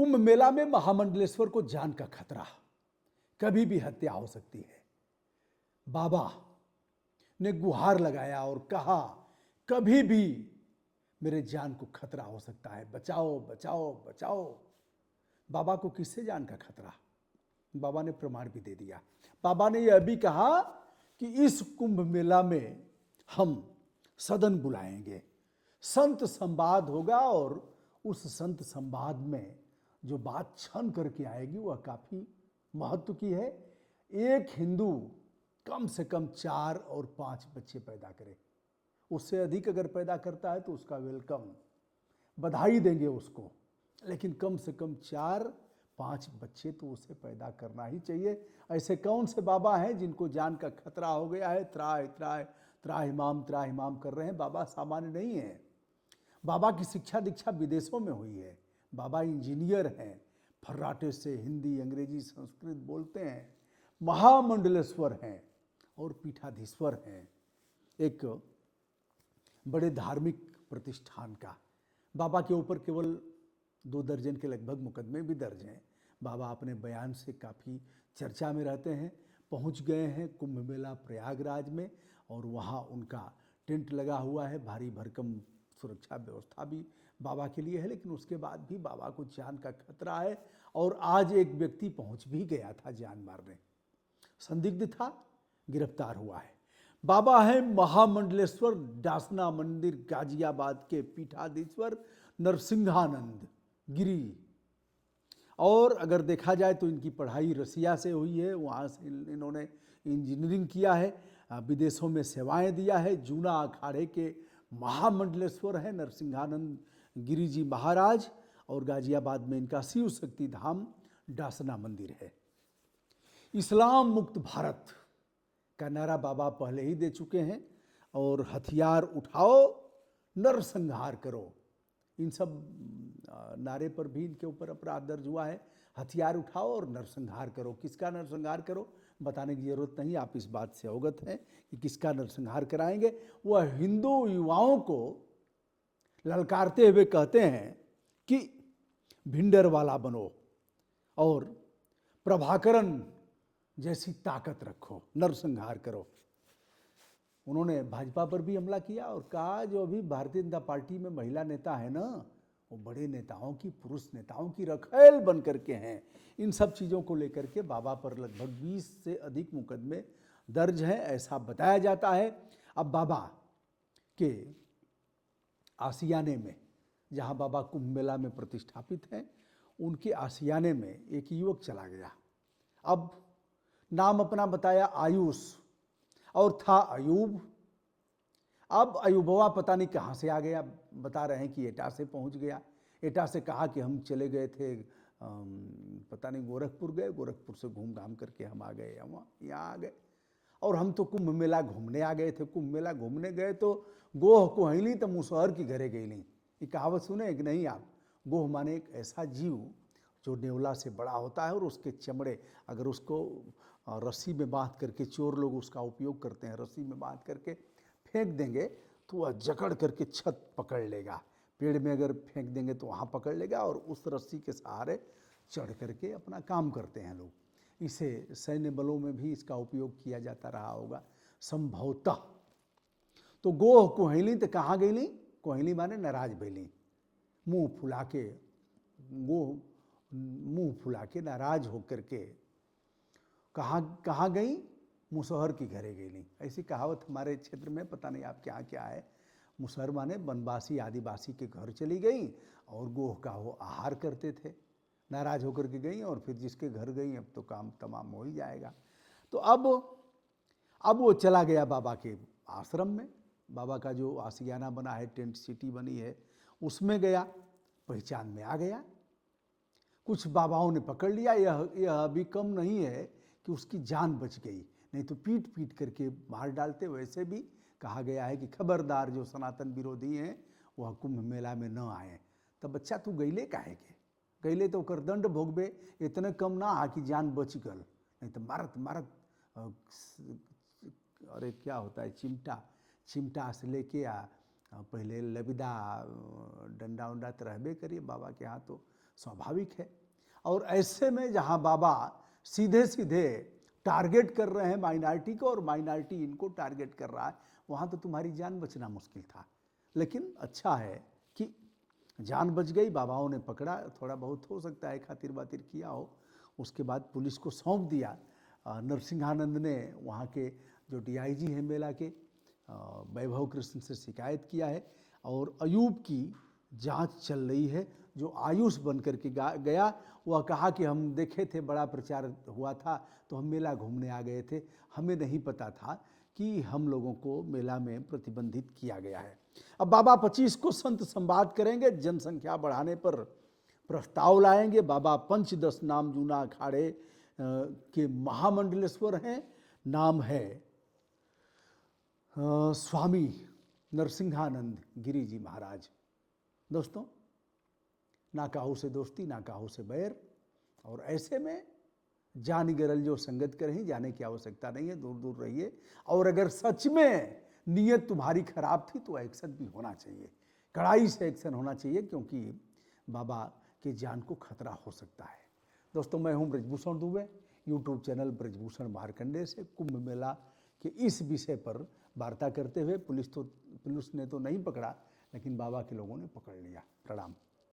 कुंभ मेला में महामंडलेश्वर को जान का खतरा, कभी भी हत्या हो सकती है। बाबा ने गुहार लगाया और कहा, कभी भी मेरे जान को खतरा हो सकता है, बचाओ बचाओ बचाओ। बाबा को किससे जान का खतरा? बाबा ने प्रमाण भी दे दिया। बाबा ने यह भी कहा कि इस कुंभ मेला में हम सदन बुलाएंगे, संत संवाद होगा और उस संत संवाद में जो बात छन करके आएगी वह काफी महत्व की है। एक हिंदू कम से कम 4 और 5 बच्चे पैदा करे, उससे अधिक अगर पैदा करता है तो उसका वेलकम, बधाई देंगे उसको, लेकिन कम से कम 4-5 बच्चे तो उसे पैदा करना ही चाहिए। ऐसे कौन से बाबा हैं जिनको जान का खतरा हो गया है, त्राय त्राय त्राहिमाम कर रहे हैं? बाबा सामान्य नहीं है। बाबा की शिक्षा दीक्षा विदेशों में हुई है। बाबा इंजीनियर हैं, फर्राटे से हिंदी अंग्रेजी संस्कृत बोलते हैं, महामंडलेश्वर हैं और पीठाधीश्वर हैं एक बड़े धार्मिक प्रतिष्ठान का। बाबा के ऊपर केवल 2 दर्जन के लगभग मुकदमे भी दर्ज हैं। बाबा अपने बयान से काफ़ी चर्चा में रहते हैं। पहुंच गए हैं कुंभ मेला प्रयागराज में और वहां उनका टेंट लगा हुआ है, भारी भरकम सुरक्षा व्यवस्था भी बाबा के लिए है, लेकिन उसके बाद भी बाबा को जान का खतरा है। और आज एक व्यक्ति पहुंच भी गया था जान मारने, संदिग्ध था, गिरफ्तार हुआ है। बाबा है महामंडलेश्वर डासना मंदिर गाजियाबाद के पीठाधीश्वर नरसिंहानंद गिरी। और अगर देखा जाए तो इनकी पढ़ाई रसिया से हुई है, वहाँ से इन्होंने इंजीनियरिंग किया है, विदेशों में सेवाएं दिया है। जूना अखाड़े के महामंडलेश्वर है नरसिंहानंद गिरी जी महाराज, और गाजियाबाद में इनका शिव शक्ति धाम डासना मंदिर है। इस्लाम मुक्त भारत का नारा बाबा पहले ही दे चुके हैं और हथियार उठाओ नरसंहार करो, इन सब नारे पर भी इनके ऊपर अपराध दर्ज हुआ है। हथियार उठाओ और नरसंहार करो। किसका नरसंहार करो बताने की जरूरत नहीं, आप इस बात से अवगत हैं कि किसका नरसंहार कराएंगे। वह हिंदू युवाओं को ललकारते हुए कहते हैं कि भिंडरवाला बनो और प्रभाकरन जैसी ताकत रखो, नरसंहार करो। उन्होंने भाजपा पर भी हमला किया और कहा जो अभी भारतीय जनता पार्टी में महिला नेता है ना, वो बड़े नेताओं की, पुरुष नेताओं की रखेल बन करके हैं। इन सब चीज़ों को लेकर के बाबा पर लगभग 20 से अधिक मुकदमे दर्ज हैं, ऐसा बताया जाता है। अब बाबा के आशियाने में, जहाँ बाबा कुंभ मेला में प्रतिष्ठापित हैं, उनके आशियाने में एक युवक चला गया। अब नाम अपना बताया आयुष और था अयूब। अब अयूबवा पता नहीं कहाँ से आ गया, बता रहे हैं कि एटा से पहुँच गया। एटा से कहा कि हम चले गए थे पता नहीं गोरखपुर गए, गोरखपुर से घूम घाम करके हम आ गए, हम यहाँ आ गए और हम तो कुंभ मेला घूमने आ गए थे। कुंभ मेला घूमने गए तो गोह कोहली तो मुसहर की घरे गई नहीं। ये कहावत सुने कि नहीं आप? गोह माने एक ऐसा जीव जो नेवला से बड़ा होता है और उसके चमड़े अगर उसको रस्सी में बांध करके, चोर लोग उसका उपयोग करते हैं, रस्सी में बांध करके फेंक देंगे तो वह जकड़ करके छत पकड़ लेगा। पेड़ में अगर फेंक देंगे तो वहाँ पकड़ लेगा और उस रस्सी के सहारे चढ़ करके अपना काम करते हैं लोग। इसे सैन्य बलों में भी इसका उपयोग किया जाता रहा होगा संभवतः। तो गोह कोहली तो कहाँ गईली? कोहली माने नाराज भैली, मुंह फुला के, गोह मुंह फुला के नाराज होकर के कहाँ गई? मुसहर की घरे गईली। ऐसी कहावत हमारे क्षेत्र में, पता नहीं आपके यहाँ क्या है। मुसहर माने वनवासी आदिवासी के घर चली गई और गोह का वो आहार करते थे। नाराज होकर के गई और फिर जिसके घर गई अब तो काम तमाम हो ही जाएगा। तो अब वो चला गया बाबा के आश्रम में। बाबा का जो आशियाना बना है, टेंट सिटी बनी है, उसमें गया, पहचान में आ गया। कुछ बाबाओं ने पकड़ लिया। यह अभी कम नहीं है कि उसकी जान बच गई, नहीं तो पीट पीट करके मार डालते। वैसे भी कहा गया है कि खबरदार जो सनातन विरोधी हैं वह कुंभ मेला में न आए। तब बच्चा तू गईले काहे के? गईले तो ओकर दंड भोगबे, इतने कम ना आ कि जान बच गल, नहीं तो मारत मारत अरे क्या होता है, चिमटा से लेके पहले लबिदा डंडा उंडा तो रहबे करिए बाबा के यहाँ, तो स्वाभाविक है। और ऐसे में जहां बाबा सीधे सीधे टारगेट कर रहे हैं माइनॉरिटी को और माइनॉरिटी इनको टारगेट कर रहा है, वहां तो तुम्हारी जान बचना मुश्किल था। लेकिन अच्छा है कि जान बच गई, बाबाओं ने पकड़ा, थोड़ा बहुत हो सकता है खातिर बातिर किया हो, उसके बाद पुलिस को सौंप दिया। नरसिंहानंद ने वहाँ के जो डीआईजी हैं मेला के वैभव कृष्ण से शिकायत किया है और अयूब की जांच चल रही है। जो आयुष बन करके गया, वह कहा कि हम देखे थे, बड़ा प्रचार हुआ था तो हम मेला घूमने आ गए थे, हमें नहीं पता था कि हम लोगों को मेला में प्रतिबंधित किया गया है। अब बाबा 25 को संत संवाद करेंगे, जनसंख्या बढ़ाने पर प्रस्ताव लाएंगे। बाबा पंचदश नाम जूना अखाड़े के महामंडलेश्वर हैं, नाम है स्वामी नरसिंहानंद गिरी जी महाराज। दोस्तों, ना काहू से दोस्ती ना काहू से बैर, और ऐसे में जान गरल जो संगत करें, जाने की आवश्यकता नहीं है, दूर दूर रहिए। और अगर सच में नीयत तुम्हारी खराब थी तो एक्शन भी होना चाहिए, कड़ाई से एक्शन होना चाहिए, क्योंकि बाबा के जान को खतरा हो सकता है। दोस्तों, मैं हूं ब्रजभूषण दुबे, यूट्यूब चैनल ब्रजभूषण मार्कंडेय से कुंभ मेला के इस विषय पर वार्ता करते हुए। पुलिस ने तो नहीं पकड़ा, लेकिन बाबा के लोगों ने पकड़ लिया। प्रणाम।